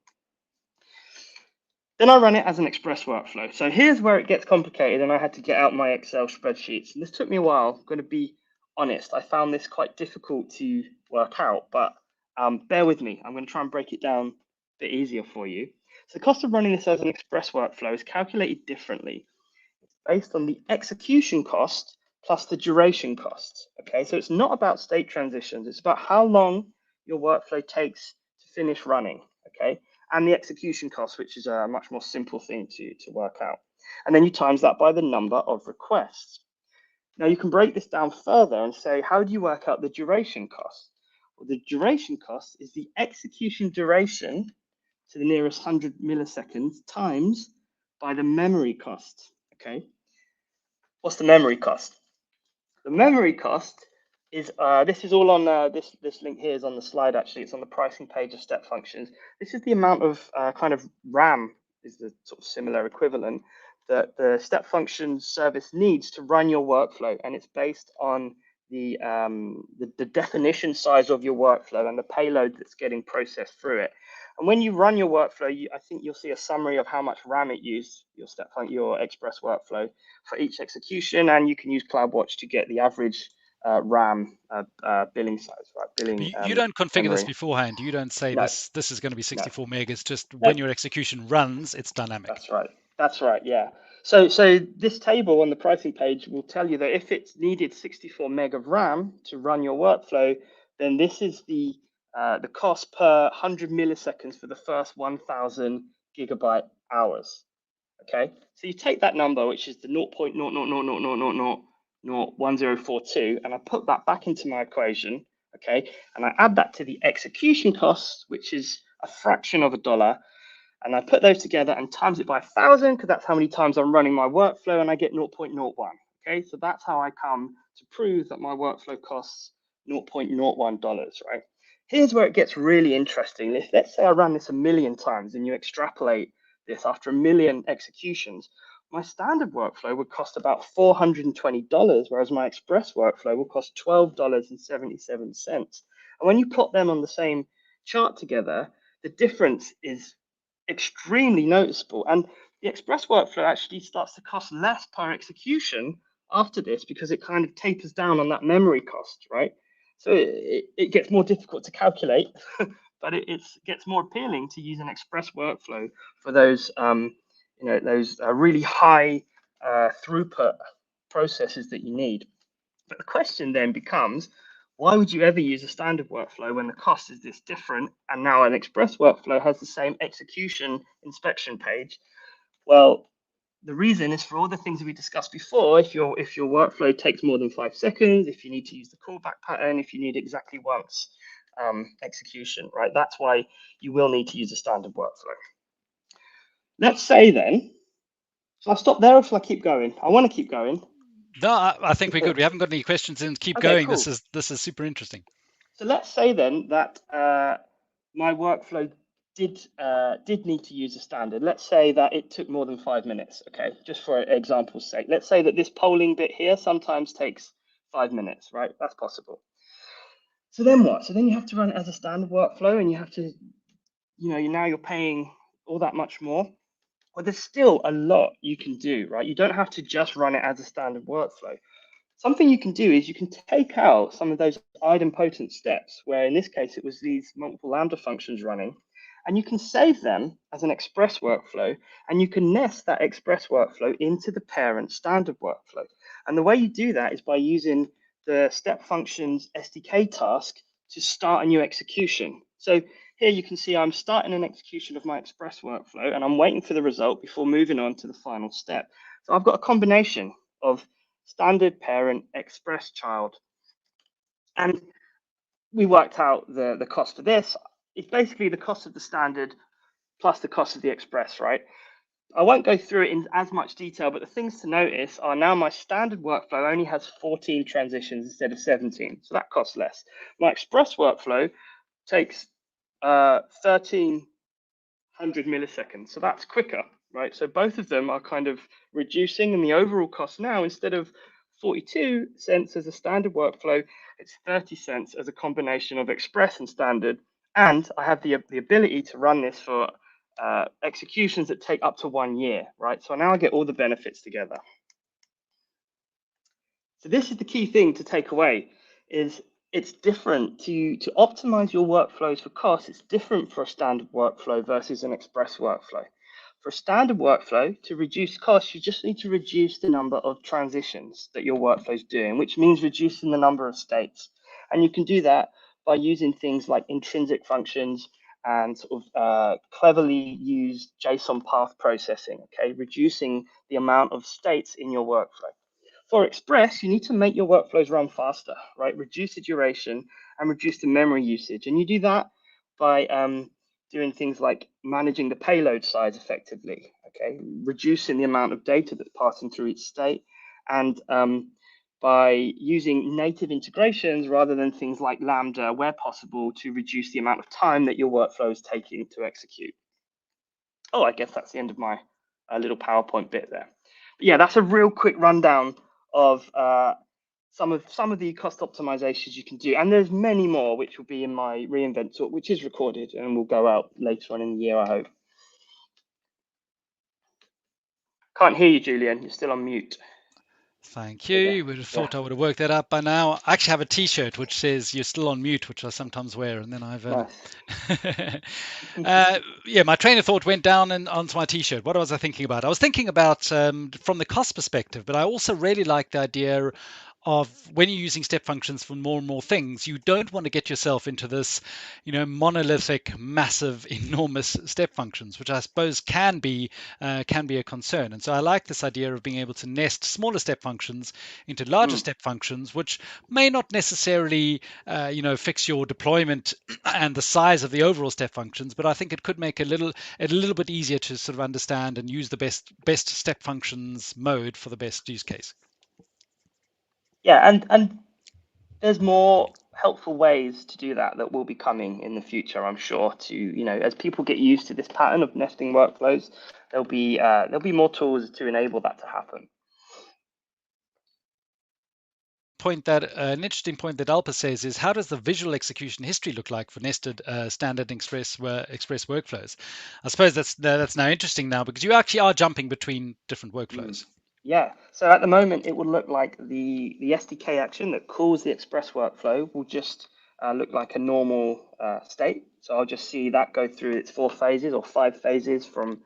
Then I run it as an express workflow. So here's where it gets complicated, and I had to get out my Excel spreadsheets. And this took me a while. I'm going to be honest. I found this quite difficult to work out, but bear with me. I'm going to try and break it down a bit easier for you. So the cost of running this as an express workflow is calculated differently. It's based on the execution cost plus the duration cost. Okay, so it's not about state transitions. It's about how long your workflow takes to finish running. Okay, and the execution cost, which is a much more simple thing to work out. And then you times that by the number of requests. Now you can break this down further and say, how do you work out the duration cost? Well, the duration cost is the execution duration to the nearest 100 milliseconds times by the memory cost. Okay, what's the memory cost? The memory cost is, this is all on, this link here is on the slide actually, it's on the pricing page of Step Functions. This is the amount of kind of RAM, is the sort of similar equivalent, that the Step Functions service needs to run your workflow, and it's based on the definition size of your workflow and the payload that's getting processed through it. And when you run your workflow, I think you'll see a summary of how much RAM it used, your Express workflow, for each execution, and you can use CloudWatch to get the average RAM billing size, right? Billing You don't configure this memory. beforehand. You don't say No, this is going to be no, 64 meg. It's just no. when your execution runs, it's dynamic. That's right. That's right. Yeah. So this table on the pricing page will tell you that if it's needed 64 meg of RAM to run your workflow, then this is the cost per 100 milliseconds for the first 1,000 gigabyte hours. Okay. So you take that number, which is the 0.00000001042, and I put that back into my equation. Okay. And I add that to the execution cost, which is a fraction of a dollar, and I put those together and times it by 1,000 because that's how many times I'm running my workflow, and I get 0.01. Okay, so that's how I come to prove that my workflow costs $0.01, right? Here's where it gets really interesting. Let's say I ran this 1,000,000 times and you extrapolate this after 1,000,000 executions. my standard workflow would cost about $420, whereas my express workflow will cost $12.77. And when you plot them on the same chart together, the difference is extremely noticeable. And the express workflow actually starts to cost less per execution after this because it kind of tapers down on that memory cost, right? So it gets more difficult to calculate, but it gets more appealing to use an express workflow for those those really high throughput processes that you need. But the question then becomes, why would you ever use a standard workflow when the cost is this different? And now an express workflow has the same execution inspection page. Well, the reason is for all the things that we discussed before. If your workflow takes more than 5 seconds, if you need to use the callback pattern, if you need exactly once execution, right? That's why you will need to use a standard workflow. Let's say then, shall I stop there or shall I keep going? I want to keep going. No, I think we're good. We haven't got any questions, and keep Okay, going. cool. This is super interesting. So let's say then that my workflow did need to use a standard. Let's say that it took more than 5 minutes. Okay, just for example's sake. Let's say that this polling bit here sometimes takes 5 minutes, right? That's possible. So then what? So then you have to run it as a standard workflow, and you have to, now you're paying all that much more. Well, there's still a lot you can do, right? You don't have to just run it as a standard workflow. Something you can do is you can take out some of those idempotent steps, where in this case it was these multiple Lambda functions running, and you can save them as an express workflow, and you can nest that express workflow into the parent standard workflow. And the way you do that is by using the step functions SDK task to start a new execution. So here you can see I'm starting an execution of my express workflow, and I'm waiting for the result before moving on to the final step. So I've got a combination of standard parent express child, and we worked out the cost of this. It's basically the cost of the standard plus the cost of the express, right? I won't go through it in as much detail, but the things to notice are now my standard workflow only has 14 transitions instead of 17, so that costs less. My express workflow takes 1300 milliseconds, so that's quicker, right? So both of them are kind of reducing, and the overall cost now, instead of 42 cents as a standard workflow, it's 30 cents as a combination of express and standard. And I have the ability to run this for executions that take up to 1 year, right? So now I get all the benefits together. So this is the key thing to take away, is it's different to optimize your workflows for cost. It's different for a standard workflow versus an express workflow. For a standard workflow, to reduce costs, you just need to reduce the number of transitions that your workflow is doing, which means reducing the number of states. And you can do that by using things like intrinsic functions and sort of cleverly used JSON path processing, okay, reducing the amount of states in your workflow. For Express, you need to make your workflows run faster, right? Reduce the duration and reduce the memory usage. And you do that by doing things like managing the payload size effectively, okay? Reducing the amount of data that's passing through each state, and by using native integrations rather than things like Lambda where possible to reduce the amount of time that your workflow is taking to execute. Oh, I guess that's the end of my little PowerPoint bit there. But yeah, that's a real quick rundown of some of the cost optimizations you can do, and there's many more which will be in my reInvent talk, which is recorded and will go out later on in the year, I hope. Can't hear you, Julian. You're still on mute. Thank There you. you go. You would have Yeah, thought I would have worked that out by now. I actually have a T-shirt which says "You're still on mute," which I sometimes wear, and then I've nice. yeah, my train of thought went down and onto my T-shirt. What was I thinking about? I was thinking about from the cost perspective, but I also really like the idea of when you're using step functions for more and more things, you don't want to get yourself into this, monolithic, massive, enormous step functions, which I suppose can be a concern. And so I like this idea of being able to nest smaller step functions into larger Mm. step functions, which may not necessarily, fix your deployment and the size of the overall step functions, but I think it could make a little bit easier to sort of understand and use the best step functions mode for the best use case. Yeah, and there's more. helpful ways to do that will be coming in the future, I'm sure. As people get used to this pattern of nesting workflows, there'll be more tools to enable that to happen. An interesting point that Alpa says is, how does the visual execution history look like for nested standard express workflows? I suppose that's now interesting now, because you actually are jumping between different Mm. workflows. Yeah, so at the moment it will look like the SDK action that calls the Express workflow will just look like a normal state. So I'll just see that go through its 4 phases or 5 phases from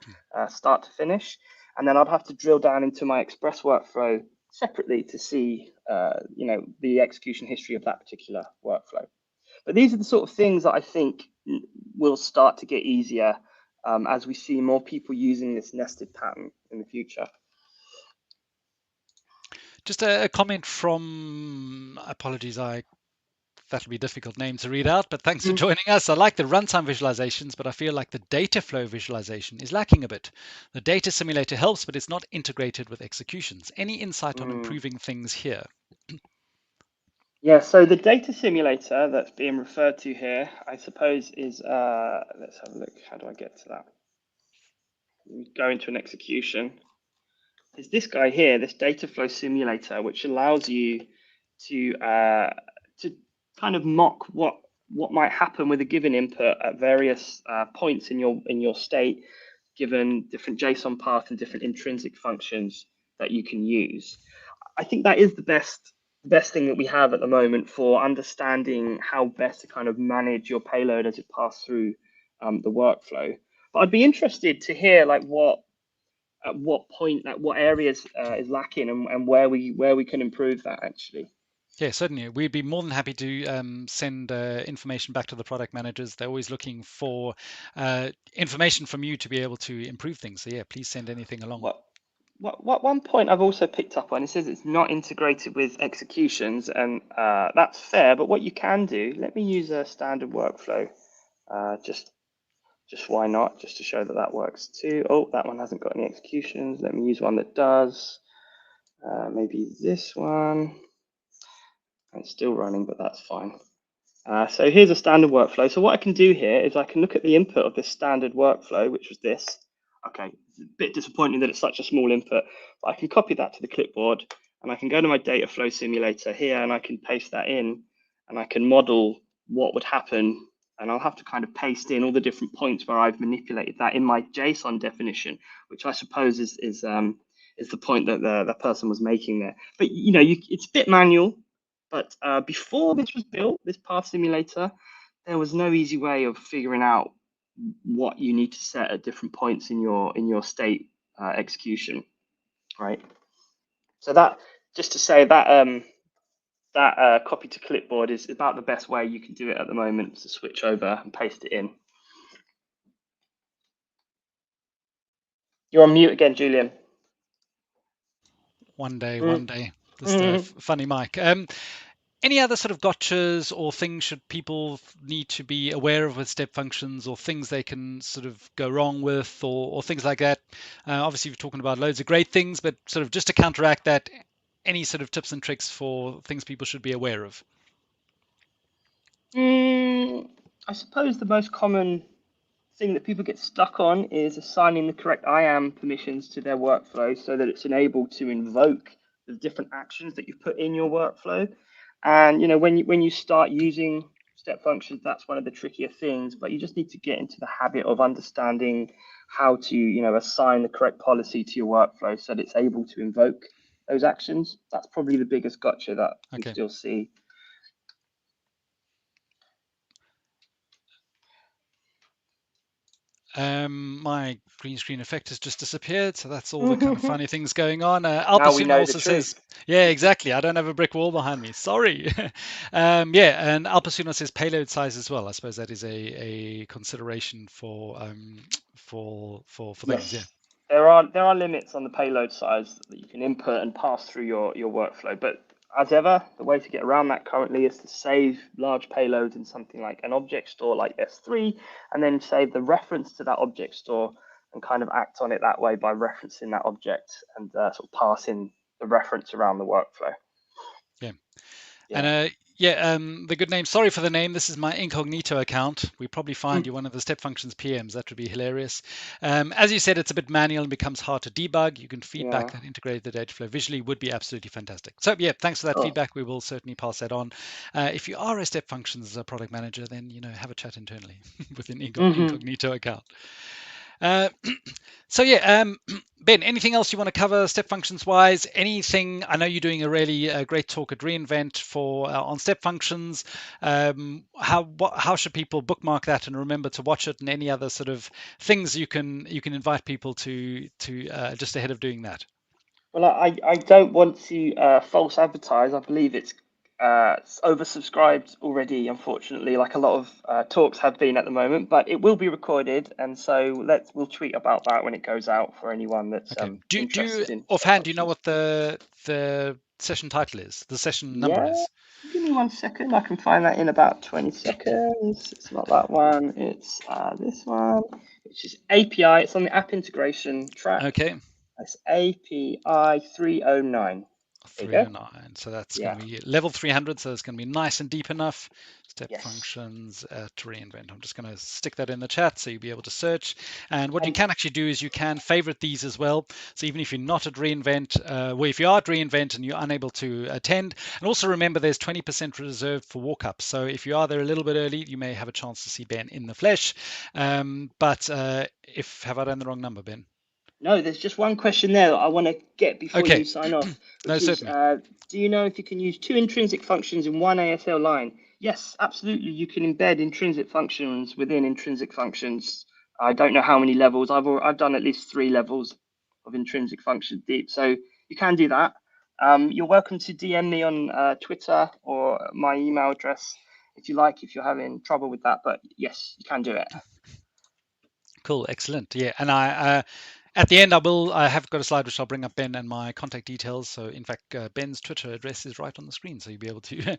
start to finish. And then I'd have to drill down into my Express workflow separately to see the execution history of that particular workflow. But these are the sort of things that I think will start to get easier as we see more people using this nested pattern in the future. Just a comment from, apologies, that'll be a difficult name to read out, but thanks for joining us. I like the runtime visualizations, but I feel like the data flow visualization is lacking a bit. The data simulator helps, but it's not integrated with executions. Any insight on improving things here? Yeah, so the data simulator that's being referred to here, I suppose, is let's have a look. How do I get to that? We go into an execution. Is this guy here, this data flow simulator, which allows you to kind of mock what might happen with a given input at various points in your state, given different JSON path and different intrinsic functions that you can use. I think that is the best thing that we have at the moment for understanding how best to kind of manage your payload as it passes through the workflow. But I'd be interested to hear like at what point, like what areas is lacking and where we can improve that actually. Yeah, certainly. We'd be more than happy to send information back to the product managers. They're always looking for information from you to be able to improve things. So yeah, please send anything along. What one point I've also picked up on, it says it's not integrated with executions, and that's fair. But what you can do, let me use a standard workflow, just why not, just to show that that works too. Oh, that one hasn't got any executions. Let me use one that does. Maybe this one. It's still running, but that's fine. So here's a standard workflow. So what I can do here is I can look at the input of this standard workflow, which was this. Okay, it's a bit disappointing that it's such a small input, but I can copy that to the clipboard and I can go to my data flow simulator here and I can paste that in and I can model what would happen. And I'll have to kind of paste in all the different points where I've manipulated that in my JSON definition, which I suppose is the point that the person was making there. But it's a bit manual. But before this was built, this path simulator, there was no easy way of figuring out what you need to set at different points in your state execution, right? So that, just to say that that copy to clipboard is about the best way you can do it at the moment, to switch over and paste it in. You're on mute again, Julian. One Mm. day. Just a Mm. funny mic. Any other sort of gotchas or things should people need to be aware of with step functions, or things they can sort of go wrong with, or things like that? Obviously, we're talking about loads of great things, but sort of just to counteract that, any sort of tips and tricks for things people should be aware of? I suppose the most common thing that people get stuck on is assigning the correct IAM permissions to their workflow so that it's enabled to invoke the different actions that you've put in your workflow. And when you start using step functions, that's one of the trickier things. But you just need to get into the habit of understanding how to assign the correct policy to your workflow so that it's able to invoke those actions. That's probably the biggest gotcha that we Okay. still see. My green screen effect has just disappeared, so that's all the kind of funny things going on. Now we Alpasuna know the also says, truth. yeah, exactly. I don't have a brick wall behind me. Sorry. Yeah, and Alpasuna says payload size as well. I suppose that is a consideration for things. Yeah. Yes, there are limits on the payload size that you can input and pass through your workflow. But as ever, the way to get around that currently is to save large payloads in something like an object store like S3, and then save the reference to that object store and kind of act on it that way by referencing that object and sort of passing the reference around the workflow. Yeah. And Yeah. Yeah, the good name. Sorry for the name. This is my incognito account. We probably find you one of the Step Functions PMs. That would be hilarious. As you said, it's a bit manual and becomes hard to debug. You can feedback Yeah. that integrated the data flow visually would be absolutely fantastic. So yeah, thanks for that Oh. feedback. We will certainly pass that on. If you are a Step Functions product manager, then have a chat internally with an Hmm. incognito account. Uh, so yeah, Ben, anything else you want to cover step functions wise? Anything? I know you're doing a really great talk at reInvent for on step functions. How should people bookmark that and remember to watch it? And any other sort of things you can invite people to just ahead of doing that? Well, I don't want to false advertise. I believe it's oversubscribed already, unfortunately, like a lot of talks have been at the moment. But it will be recorded, and so we'll tweet about that when it goes out for anyone that's Okay. Do you interested in step offhand do you know functions. what the session title is? The session number Yeah, is? give me 1 second. I can find that in about 20 seconds. It's not that one. It's this one, which is API. It's on the app integration track. Okay. That's API 309. There you go. 309. So that's going Yeah. to be level 300. So it's going to be nice and deep enough. Step Yes. functions at reInvent. I'm just going to stick that in the chat so you'll be able to search. And what you And can actually do is you can favorite these as well. So even if you're not at reInvent, well, if you are at reInvent and you're unable to attend, and also remember there's 20% reserved for walk-ups. So if you are there a little bit early, you may have a chance to see Ben in the flesh. But if have I done the wrong number, Ben? no, there's just one question there that I want to get before Okay. you sign off, No, which is certainly. do you know if you can use two intrinsic functions in one ASL line? Yes, absolutely. You can embed intrinsic functions within intrinsic functions. I don't know how many levels. I've done at least 3 levels of intrinsic functions deep. So you can do that. You're welcome to DM me on Twitter or my email address if you like, if you're having trouble with that. But yes, you can do it. Cool, excellent. Yeah, and at the end, I have got a slide which I'll bring up Ben and my contact details. So in fact, Ben's Twitter address is right on the screen, so you'll be able to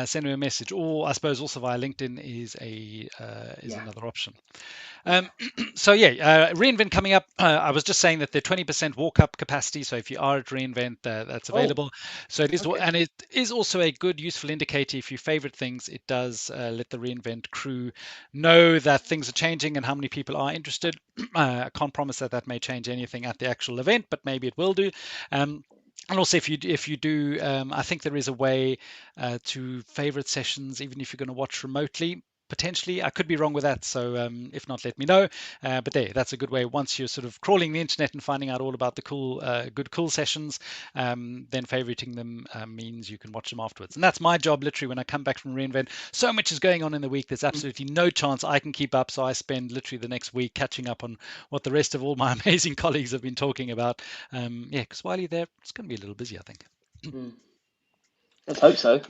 send him a message, or I suppose also via LinkedIn is Yeah, another option. yeah. Um, so yeah, reInvent coming up. I was just saying that the 20% walk-up capacity. So if you are at reInvent, that's Oh, available. So it is, okay. and it is also a good, useful indicator. If you favorite things, it does let the reInvent crew know that things are changing and how many people are interested. I can't promise that that may change anything at the actual event, but maybe it will do. Um, and also, if you do, I think there is a way to favorite sessions, even if you're going to watch remotely. Potentially, I could be wrong with that. So if not, let me know. But there, that's a good way. Once you're sort of crawling the internet and finding out all about the good cool sessions, then favoriting them means you can watch them afterwards. And that's my job, literally, when I come back from reInvent. So much is going on in the week. There's absolutely no chance I can keep up. So I spend literally the next week catching up on what the rest of all my amazing colleagues have been talking about. Yeah, because while you're there, it's going to be a little busy, I think. Mm. Let's hope so.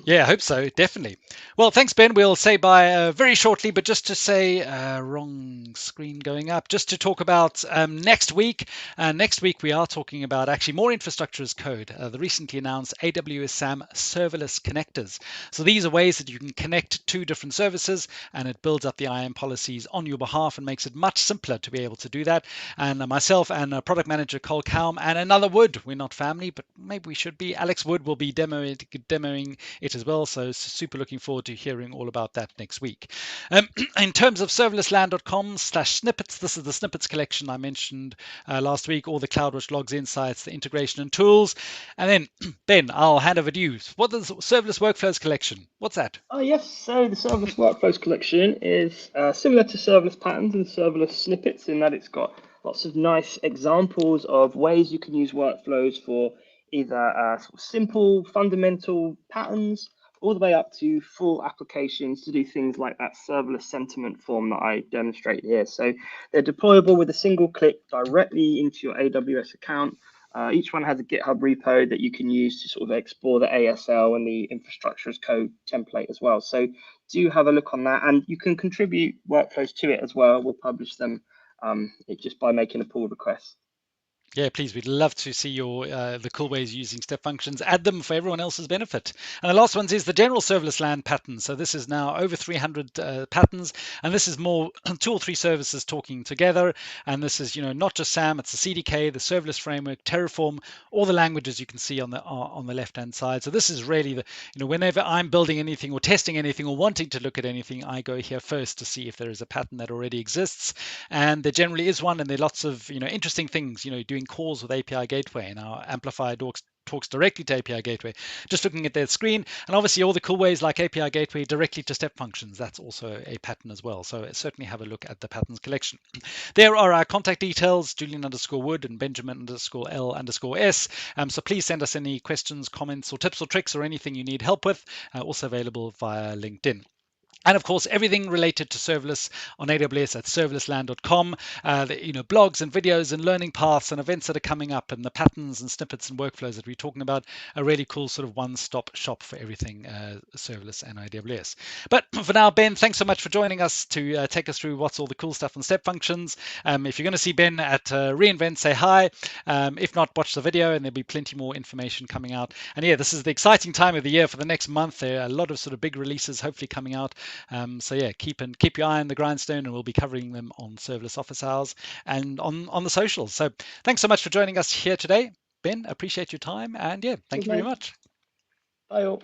Yeah, I hope so. Definitely. Well, thanks, Ben. We'll say bye very shortly, but just to say, wrong screen going up, just to talk about next week. Next week, we are talking about actually more infrastructure as code, the recently announced AWS SAM serverless connectors. So these are ways that you can connect two different services and it builds up the IAM policies on your behalf and makes it much simpler to be able to do that. And myself and product manager Cole Kaum and another Wood, we're not family, but maybe we should be. Alex Wood will be demoing it as well. So super looking forward to hearing all about that next week. In terms of serverlessland.com/snippets, this is the snippets collection I mentioned last week, all the CloudWatch logs, insights, the integration and tools. And then, Ben, I'll hand over to you. What is serverless workflows collection? What's that? Oh, yes. So the serverless workflows collection is similar to serverless patterns and serverless snippets in that it's got lots of nice examples of ways you can use workflows for either sort of simple, fundamental patterns all the way up to full applications to do things like that serverless sentiment form that I demonstrate here. So they're deployable with a single click directly into your AWS account. Each one has a GitHub repo that you can use to sort of explore the ASL and the infrastructure as code template as well. So do have a look on that, and you can contribute workflows to it as well. We'll publish them just by making a pull request. Yeah, please. We'd love to see your the cool ways using step functions. Add them for everyone else's benefit. And the last one is the general serverless LAN pattern. So this is now over 300 patterns, and this is more two or three services talking together. And this is, not just SAM. It's the CDK, the serverless framework, Terraform, all the languages you can see on the left hand side. So this is really whenever I'm building anything or testing anything or wanting to look at anything, I go here first to see if there is a pattern that already exists. And there generally is one, and there are lots of interesting things, doing calls with API Gateway, and our Amplify talks directly to API Gateway. Just looking at their screen, and obviously all the cool ways like API Gateway directly to step functions. That's also a pattern as well. So certainly have a look at the patterns collection. There are our contact details: Julian_Wood and Benjamin_L_S. So please send us any questions, comments, or tips or tricks or anything you need help with. Also available via LinkedIn. And of course, everything related to serverless on AWS at serverlessland.com. Blogs and videos and learning paths and events that are coming up, and the patterns and snippets and workflows that we're talking about. A really cool sort of one-stop shop for everything serverless and AWS. But for now, Ben, thanks so much for joining us to take us through what's all the cool stuff on step functions. If you're going to see Ben at reInvent, say hi. If not, watch the video, and there'll be plenty more information coming out. And yeah, this is the exciting time of the year for the next month. There are a lot of sort of big releases hopefully coming out. So yeah, keep your eye on the grindstone, and we'll be covering them on Serverless Office Hours and on the socials. So thanks so much for joining us here today, Ben. Appreciate your time, and yeah, thank Cheers, you very mate. much. Bye all.